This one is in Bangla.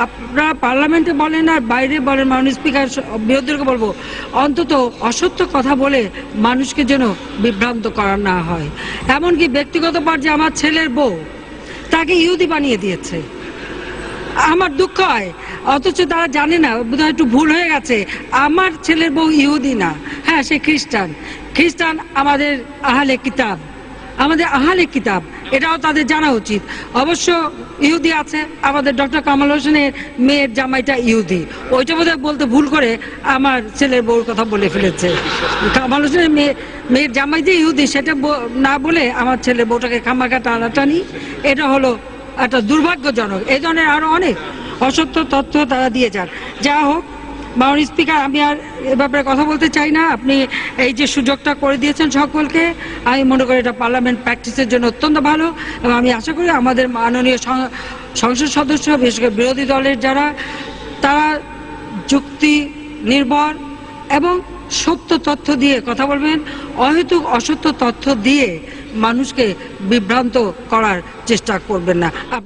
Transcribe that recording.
আপনারা পার্লামেন্টে বলেন আর বাইরে বলেন, মাননীয় স্পিকার বিরোধীদেরকে বলবো অন্তত অসত্য কথা বলে মানুষকে যেন বিভ্রান্ত করা না হয়। এমনকি ব্যক্তিগত পর্যায়ে আমার ছেলের বউ তাকে ইহুদি বানিয়ে দিয়েছে। আমার দুঃখ হয়, অথচ তারা জানে না, বোধহয় একটু ভুল হয়ে গেছে। আমার ছেলের বউ ইহুদি না, হ্যাঁ সে খ্রিস্টান। খ্রিস্টান আমাদের আহলে কিতাব, আমাদের আহলে কিতাব, এটাও তাদের জানা উচিত। অবশ্য ইহুদি আছে, আমাদের ডক্টর কামাল হোসেনের মেয়ের জামাইটা ইহুদি, ওইটা বোধহয় বলতে ভুল করে আমার ছেলের বউর কথা বলে ফেলেছে। কামাল হোসেনের মেয়ের জামাই যে ইহুদি সেটা না বলে আমার ছেলের বউটাকে খামাখা টানাটানি, এটা হলো একটা দুর্ভাগ্যজনক। এই ধরনের আরো অনেক অসত্য তথ্য তারা দিয়ে যান। যা হোক, মাননীয় স্পিকার, আমি আর এ ব্যাপারে কথা বলতে চাই না। আপনি এই যে সুযোগটা করে দিয়েছেন সকলকে, আমি মনে করি এটা পার্লামেন্ট প্র্যাকটিসের জন্য অত্যন্ত ভালো, এবং আমি আশা করি আমাদের মাননীয় সংসদ সদস্য, বিশেষ করে বিরোধী দলের যারা, তারা যুক্তি নির্ভর এবং সত্য তথ্য দিয়ে কথা বলবেন, অহেতুক অসত্য তথ্য দিয়ে মানুষকে বিভ্রান্ত করার চেষ্টা করবেন না।